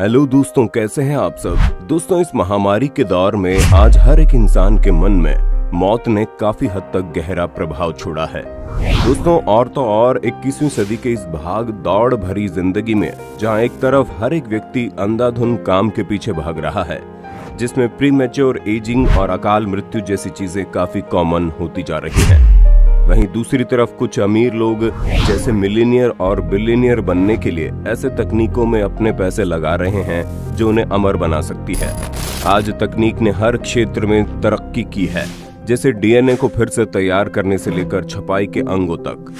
Hello दोस्तों, कैसे हैं आप सब। दोस्तों, इस महामारी के दौर में आज हर एक इंसान के मन में मौत ने काफी हद तक गहरा प्रभाव छोड़ा है। दोस्तों, और तो और 21वीं सदी के इस भाग दौड़ भरी जिंदगी में जहां एक तरफ हर एक व्यक्ति अंधाधुंध काम के पीछे भाग रहा है, जिसमें प्रीमैच्योर एजिंग और अकाल मृत्यु जैसी चीजें काफी कॉमन होती जा रही हैं, वहीं दूसरी तरफ कुछ अमीर लोग जैसे मिलियनियर और बिलियनियर बनने के लिए ऐसे तकनीकों में अपने पैसे लगा रहे हैं जो उन्हें अमर बना सकती है। आज तकनीक ने हर क्षेत्र में तरक्की की है, जैसे डीएनए को फिर से तैयार करने से लेकर छपाई के अंगों तक।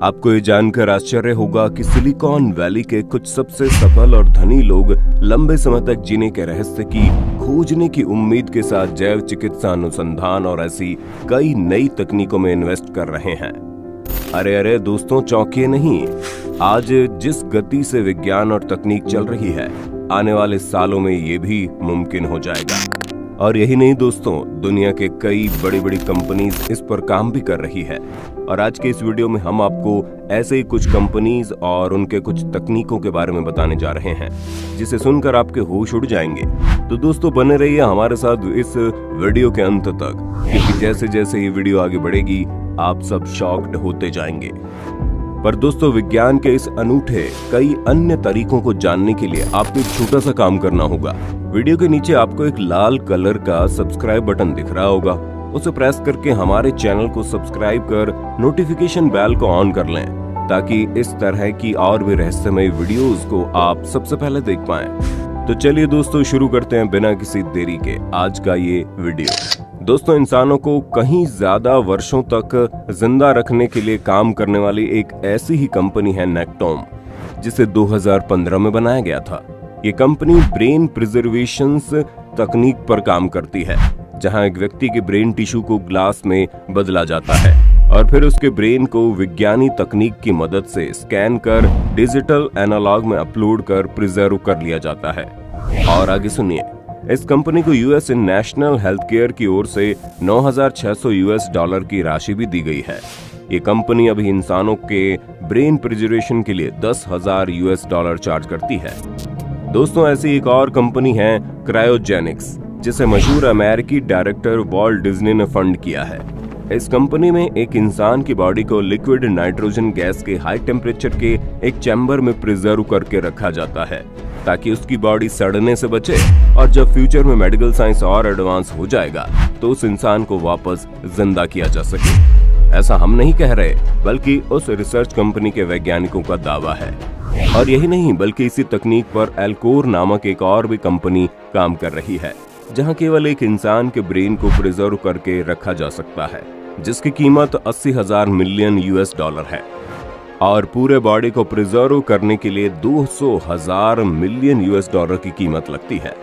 आपको ये जानकर आश्चर्य होगा कि सिलिकॉन वैली के कुछ सबसे सफल और धनी लोग लंबे समय तक जीने के रहस्य की खोजने की उम्मीद के साथ जैव चिकित्सा अनुसंधान और ऐसी कई नई तकनीकों में इन्वेस्ट कर रहे हैं। अरे दोस्तों, चौंकिए नहीं। आज जिस गति से विज्ञान और तकनीक चल रही है, आने वाले सालों में ये भी मुमकिन हो जाएगा। और यही नहीं दोस्तों, दुनिया के कई बड़ी बड़ी कंपनीज इस पर काम भी कर रही है। और आज के इस वीडियो में हम आपको ऐसे ही कुछ कंपनीज और उनके कुछ तकनीकों के बारे में बताने जा रहे हैं, जिसे सुनकर आपके होश उड़ जाएंगे। तो दोस्तों, बने रहिए हमारे साथ इस वीडियो के अंत तक, क्योंकि जैसे जैसे ये वीडियो आगे बढ़ेगी आप सब शॉक्ड होते जाएंगे। पर दोस्तों, विज्ञान के इस अनूठे कई अन्य तरीकों को जानने के लिए आपको एक छोटा सा काम करना होगा। वीडियो के नीचे आपको एक लाल कलर का सब्सक्राइब बटन दिख रहा होगा, उसे प्रेस करके हमारे चैनल को सब्सक्राइब कर नोटिफिकेशन बेल को ऑन कर लें, ताकि इस तरह की और भी रहस्यमय वीडियोस को आप सबसे पहले देख पाएं। तो चलिए दोस्तों, शुरू करते हैं बिना किसी देरी के आज का ये वीडियो। दोस्तों, इंसानों को कहीं ज्यादा वर्षों तक जिंदा रखने के लिए काम करने वाली एक ऐसी ही कंपनी है नेक्टोम, जिसे 2015 में बनाया गया था। ये कंपनी ब्रेन प्रिजर्वेशन तकनीक पर काम करती है, जहां एक व्यक्ति के ब्रेन टिश्यू को ग्लास में बदला जाता है और फिर उसके ब्रेन को विज्ञानी तकनीक की मदद से स्कैन कर डिजिटल एनालॉग में अपलोड कर प्रिजर्व कर लिया जाता है। और आगे सुनिए, इस कंपनी को यूएस नेशनल हेल्थ केयर की ओर से $9,600 की राशि भी दी गई है। ये कंपनी अभी इंसानों के ब्रेन प्रिजर्वेशन के लिए $10,000 चार्ज करती है। दोस्तों, ऐसी एक और कंपनी है क्रायोजेनिक्स, जिसे मशहूर अमेरिकी डायरेक्टर वॉल्ट डिज्नी ने फंड किया है। इस कंपनी में एक इंसान की बॉडी को लिक्विड नाइट्रोजन गैस के हाई टेम्परेचर के एक चैम्बर में प्रिजर्व करके रखा जाता है, ताकि उसकी बॉडी सड़ने से बचे और जब फ्यूचर में मेडिकल साइंस और एडवांस हो जाएगा तो उस इंसान को वापस जिंदा किया जा सके। ऐसा हम नहीं कह रहे, बल्कि उस रिसर्च कंपनी के वैज्ञानिकों का दावा है। और यही नहीं, बल्कि इसी तकनीक पर एल्कोर नामक एक और भी कंपनी काम कर रही है, जहां केवल एक इंसान के ब्रेन को प्रिजर्व करके रखा जा सकता है, जिसकी कीमत $80,000 मिलियन है। और पूरे बॉडी को प्रिजर्व करने के लिए $200,000 मिलियन की कीमत लगती है।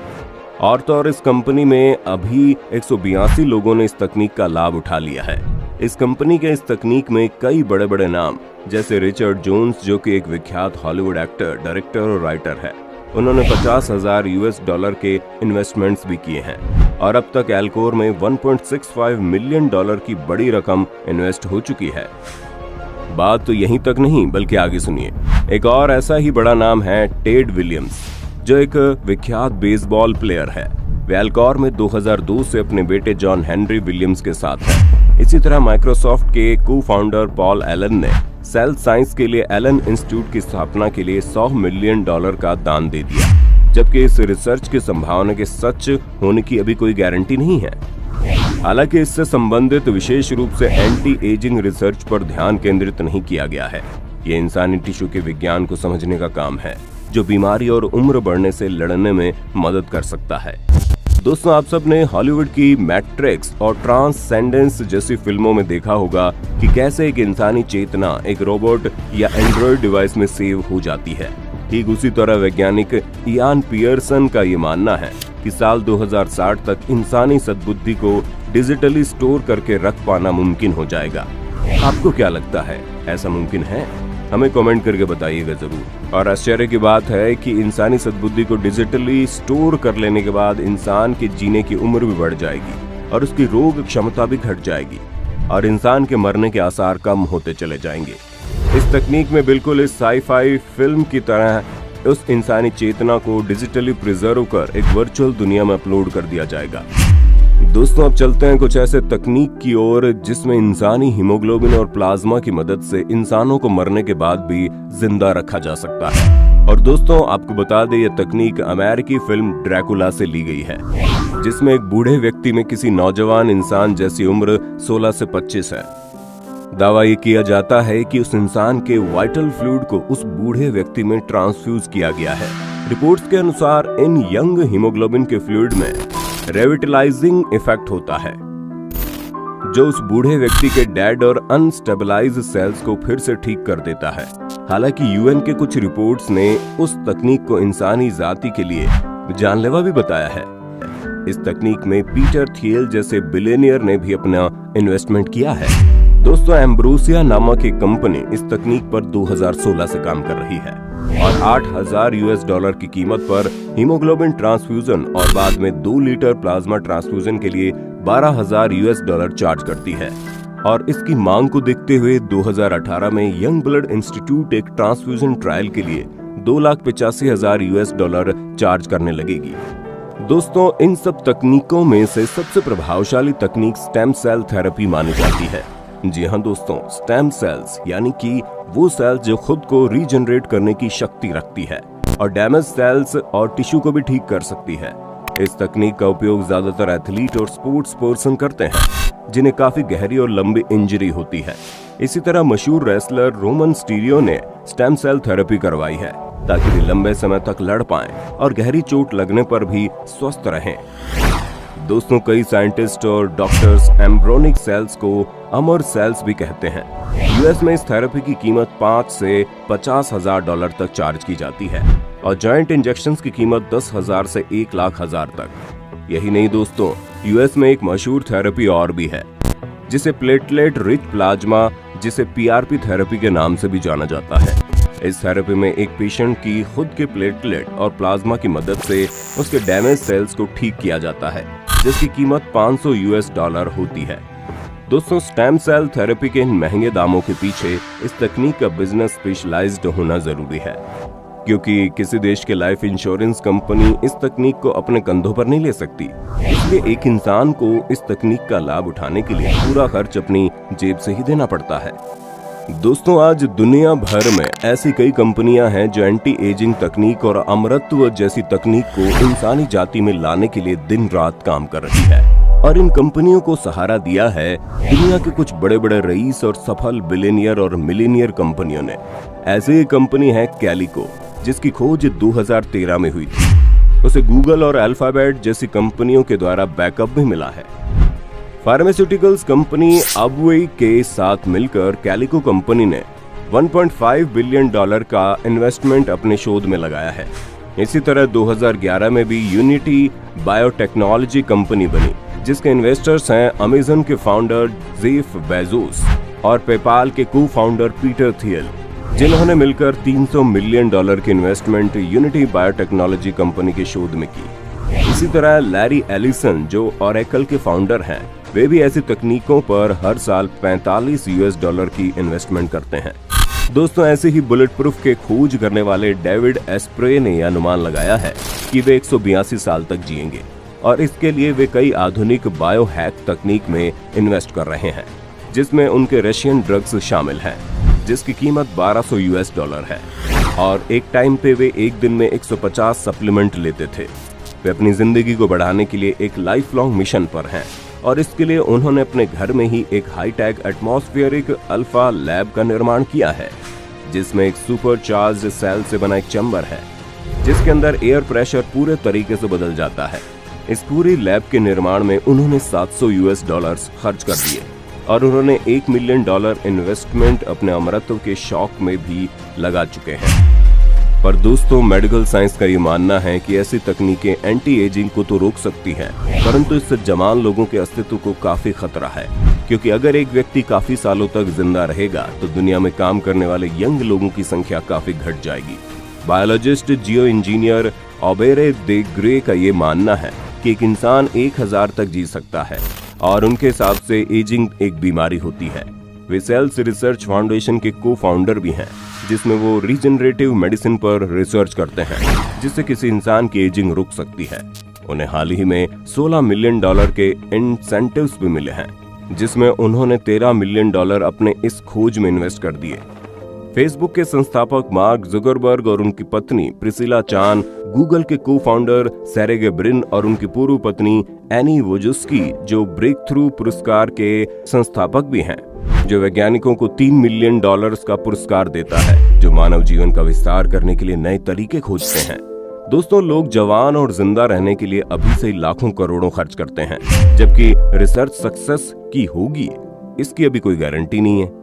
और तो और इस कंपनी में अभी 182 लोगों ने इस तकनीक का लाभ उठा लिया है। इस कंपनी के इस तकनीक में कई बड़े बड़े नाम, जैसे रिचर्ड जोन्स, जो कि एक विख्यात हॉलीवुड एक्टर, डायरेक्टर और राइटर है, उन्होंने $50,000 के इन्वेस्टमेंट्स भी किए हैं। और अब तक एल्कोर में $1.65 मिलियन की बड़ी रकम इन्वेस्ट हो चुकी है। बात तो यहीं तक नहीं, बल्कि आगे सुनिए, एक और ऐसा ही बड़ा नाम है टेड विलियम्स, जो एक विख्यात बेसबॉल प्लेयर है। वे एल्कोर में 2002 से अपने बेटे जॉन हेनरी विलियम्स के साथ है। इसी तरह माइक्रोसॉफ्ट के को फाउंडर पॉल एलन ने सेल साइंस के लिए एलन इंस्टीट्यूट की स्थापना के लिए $100 मिलियन का दान दे दिया, जबकि इस रिसर्च की संभावना के सच होने की अभी कोई गारंटी नहीं है। हालांकि इससे संबंधित विशेष रूप से एंटी एजिंग रिसर्च पर ध्यान केंद्रित नहीं किया गया है। ये इंसानी टिश्यू के विज्ञान को समझने का काम है, जो बीमारी और उम्र बढ़ने से लड़ने में मदद कर सकता है। दोस्तों, आप सब ने हॉलीवुड की मैट्रिक्स और ट्रांससेंडेंस जैसी फिल्मों में देखा होगा कि कैसे एक इंसानी चेतना एक रोबोट या एंड्रॉइड डिवाइस में सेव हो जाती है। ठीक उसी तरह वैज्ञानिक इयान पियर्सन का ये मानना है कि साल 2060 तक इंसानी सद्बुद्धि को डिजिटली स्टोर करके रख पाना मुमकिन हो जाएगा। आपको क्या लगता है, ऐसा मुमकिन है? हमें कमेंट करके बताइएगा जरूर। और आश्चर्य की बात है कि इंसानी सद्बुद्धि को डिजिटली स्टोर कर लेने के बाद इंसान के जीने की उम्र भी बढ़ जाएगी और उसकी रोग क्षमता भी घट जाएगी और इंसान के मरने के आसार कम होते चले जाएंगे। इस तकनीक में बिल्कुल इस साई-फाई फिल्म की तरह उस इंसानी चेतना को डिजिटली प्रिजर्व कर एक वर्चुअल दुनिया में अपलोड कर दिया जाएगा। दोस्तों अब चलते हैं कुछ ऐसे तकनीक की ओर जिसमें इंसानी हीमोग्लोबिन और प्लाज्मा की मदद से इंसानों को मरने के बाद भी जिंदा रखा जा सकता है। और दोस्तों आपको बता दें, यह तकनीक अमेरिकी फिल्म ड्रैकुला से ली गई है, जिसमें एक बूढ़े व्यक्ति में किसी नौजवान इंसान जैसी उम्र 16 से 25 है। दावा ये किया जाता है कि उस इंसान के वाइटल फ्लूइड को उस बूढ़े व्यक्ति में ट्रांसफ्यूज किया गया है। रिपोर्ट्स के अनुसार इन यंग हीमोग्लोबिन के फ्लूइड में रेविटलाइजिंग इफेक्ट होता है, जो उस बूढ़े व्यक्ति के डेड और अनस्टेबलाइज्ड सेल्स को फिर से ठीक कर देता है। हालांकि यूएन के कुछ रिपोर्ट्स ने उस तकनीक को इंसानी जाति के लिए जानलेवा भी बताया है। इस तकनीक में पीटर थियल जैसे बिलियनियर ने भी अपना इन्वेस्टमेंट किया है। दोस्तों एम्ब्रोसिया नामक एक कंपनी इस तकनीक पर 2016 से काम कर रही है और $8,000 की कीमत पर हीमोग्लोबिन ट्रांसफ्यूजन और बाद में 2 लीटर प्लाज्मा ट्रांसफ्यूजन के लिए $12,000 चार्ज करती है। और इसकी मांग को देखते हुए 2018 में यंग ब्लड इंस्टीट्यूट एक ट्रांसफ्यूजन ट्रायल के लिए $2,85,000 चार्ज करने लगेगी। दोस्तों इन सब तकनीकों में से सबसे प्रभावशाली तकनीक स्टेम सेल थेरेपी मानी जाती है। जी हाँ दोस्तों, स्टेम सेल्स यानी कि वो सेल्स जो खुद को रीजनरेट करने की शक्ति रखती है और डैमेज सेल्स और टिश्यू को भी ठीक कर सकती है। इस तकनीक का उपयोग ज्यादातर एथलीट और स्पोर्ट्स पर्सन करते हैं जिन्हें काफी गहरी और लंबी इंजरी होती है। इसी तरह मशहूर रेसलर रोमन स्टीरियो ने स्टेम सेल थेरेपी करवाई है ताकि वे लंबे समय तक लड़ पाएं और गहरी चोट लगने पर भी स्वस्थ रहें। दोस्तों कई साइंटिस्ट और डॉक्टर्स एम्ब्रोनिक सेल्स को अमर सेल्स भी कहते हैं। यूएस में इस थेरेपी की कीमत $5,000 से $50,000 तक चार्ज की जाती है और जॉइंट इंजेक्शंस की कीमत $10,000 से $1,00,000 तक। यही नहीं दोस्तों, यूएस में एक मशहूर थेरेपी और भी है जिसे प्लेटलेट रिच प्लाज्मा, जिसे पीआरपी थेरेपी के नाम से भी जाना जाता है। इस थेरेपी में एक पेशेंट की खुद के प्लेटलेट और प्लाज्मा की मदद से उसके डैमेज सेल्स को ठीक किया जाता है, जिसकी कीमत $500 होती है। दोस्तों स्टेम सेल थेरेपी के इन महंगे दामों के पीछे इस तकनीक का बिजनेस स्पेशलाइज्ड होना जरूरी है, क्योंकि किसी देश के लाइफ इंश्योरेंस कंपनी इस तकनीक को अपने कंधों पर नहीं ले सकती। इसलिए एक इंसान को इस तकनीक का लाभ उठाने के लिए पूरा खर्च अपनी जेब से ही देना पड़ता है। दोस्तों आज दुनिया भर में ऐसी कई कंपनियां हैं जो एंटी एजिंग तकनीक और अमरत्व जैसी तकनीक को इंसानी जाति में लाने के लिए दिन रात काम कर रही है और इन कंपनियों को सहारा दिया है दुनिया के कुछ बड़े बड़े रईस और सफल बिलियनियर और मिलियनियर कंपनियों ने। ऐसी एक कंपनी है कैलिको, जिसकी खोज 2013 में हुई थी। उसे गूगल और अल्फाबेट जैसी कंपनियों के द्वारा बैकअप भी मिला है। फार्मास्यूटिकल्स कंपनी अबवे के साथ मिलकर कैलिको कंपनी ने $1.5 बिलियन का इन्वेस्टमेंट अपने शोध में लगाया है। इसी तरह 2011 में भी यूनिटी बायोटेक्नोलॉजी कंपनी बनी, जिसके इन्वेस्टर्स हैं अमेजन के फाउंडर जेफ बेजोस और पेपाल के को फाउंडर पीटर थियल, जिन्होंने मिलकर $300 मिलियन की इन्वेस्टमेंट यूनिटी बायोटेक्नोलॉजी कंपनी के शोध में की। इसी तरह लैरी एलिसन जो ओरेकल के फाउंडर हैं, वे भी ऐसी तकनीकों पर हर साल $45 की इन्वेस्टमेंट करते हैं। दोस्तों ऐसे ही बुलेट प्रूफ के खोज करने वाले डेविड एस्प्रे ने यह अनुमान लगाया है कि वे 182 साल तक जिएंगे और इसके लिए वे कई आधुनिक बायोहैक तकनीक में इन्वेस्ट कर रहे हैं, जिसमें उनके रशियन ड्रग्स शामिल हैं, जिसकी कीमत $1200 है और एक टाइम पे वे एक दिन में 150 सप्लीमेंट लेते थे। वे अपनी जिंदगी को बढ़ाने के लिए एक लाइफ लॉन्ग मिशन पर हैं और इसके लिए उन्होंने अपने घर में ही एक हाईटेक एटमॉस्फेरिक अल्फा लैब का निर्माण किया है, जिसमें एक सुपर चार्ज्ड सेल से बना एक चैम्बर है, जिसके अंदर एयर प्रेशर पूरे तरीके से बदल जाता है। इस पूरी लैब के निर्माण में उन्होंने $700 खर्च कर दिए और उन्होंने $1 मिलियन इन्वेस्टमेंट अपने अमरत्व के शौक में भी लगा चुके हैं। पर दोस्तों मेडिकल साइंस का ये मानना है कि ऐसी तकनीकें एंटी एजिंग को तो रोक सकती हैं, परंतु इससे जवान लोगों के अस्तित्व को काफी खतरा है, क्योंकि अगर एक व्यक्ति काफी सालों तक जिंदा रहेगा तो दुनिया में काम करने वाले यंग लोगों की संख्या काफी घट जाएगी। बायोलॉजिस्ट जियो इंजीनियर ओबेरे दे ग्रे का ये मानना है कि एक इंसान 1000 तक जी सकता है और उनके हिसाब से एजिंग एक बीमारी होती है। वे सेल्स रिसर्च फाउंडेशन के को फाउंडर भी हैं, जिसमें वो रीजनरेटिव मेडिसिन पर रिसर्च करते हैं, जिससे किसी इंसान की एजिंग रुक सकती है। उन्हें हाल ही में $16 मिलियन के इंसेंटिव्स भी मिले हैं, जिसमें उन्होंने $13 मिलियन अपने इस खोज में इन्वेस्ट कर दिए। फेसबुक के संस्थापक मार्क जुकरबर्ग और उनकी पत्नी प्रिसिला चान, गूगल के को फाउंडर सेर्गेई ब्रिन और उनकी पूर्व पत्नी एनी वोजुस्की, जो ब्रेक थ्रू पुरस्कार के संस्थापक भी हैं, जो वैज्ञानिकों को $3 मिलियन का पुरस्कार देता है, जो मानव जीवन का विस्तार करने के लिए नए तरीके खोजते हैं। दोस्तों, लोग जवान और जिंदा रहने के लिए अभी से ही लाखों करोड़ों खर्च करते हैं, जबकि रिसर्च सक्सेस की होगी इसकी अभी कोई गारंटी नहीं है।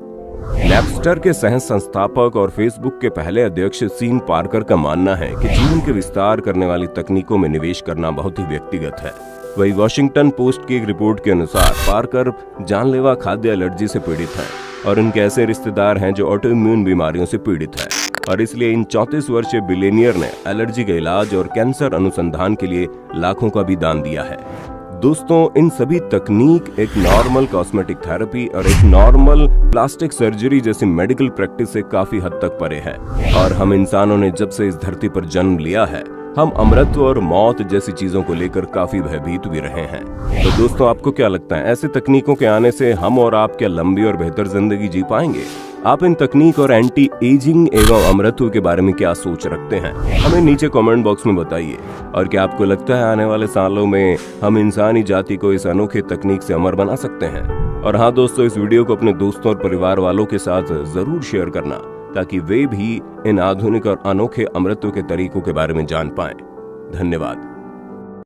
नैपस्टर के सह संस्थापक और फेसबुक के पहले अध्यक्ष सीन पार्कर का मानना है कि जीवन के विस्तार करने वाली तकनीकों में निवेश करना बहुत ही व्यक्तिगत है। वही वॉशिंगटन पोस्ट की एक रिपोर्ट के अनुसार पार्कर जानलेवा खाद्य एलर्जी से पीड़ित हैं और उनके ऐसे रिश्तेदार हैं जो ऑटोइम्यून बीमारियों से पीड़ित हैं, और इसलिए इन 34 वर्षीय बिलियनियर ने एलर्जी के इलाज और कैंसर अनुसंधान के लिए लाखों का भी दान दिया है। दोस्तों, इन सभी तकनीक एक नॉर्मल कॉस्मेटिक थेरेपी और एक नॉर्मल प्लास्टिक सर्जरी जैसी मेडिकल प्रैक्टिस से काफी हद तक परे है, और हम इंसानों ने जब से इस धरती पर जन्म लिया है, हम अमरत्व और मौत जैसी चीजों को लेकर काफी भयभीत भी रहे हैं। तो दोस्तों, आपको क्या लगता है, ऐसे तकनीकों के आने से हम और आप क्या लंबी और बेहतर जिंदगी जी पाएंगे? आप इन तकनीक और एंटी एजिंग एवं अमरत्व के बारे में क्या सोच रखते हैं? हमें नीचे कमेंट बॉक्स में बताइए। और क्या आपको लगता है आने वाले सालों में हम इंसानी जाति को इस अनोखे तकनीक से अमर बना सकते हैं? और हाँ दोस्तों, इस वीडियो को अपने दोस्तों और परिवार वालों के साथ जरूर शेयर करना, ताकि वे भी इन आधुनिक और अनोखे अमरत्व के तरीकों के बारे में जान पाएं। धन्यवाद।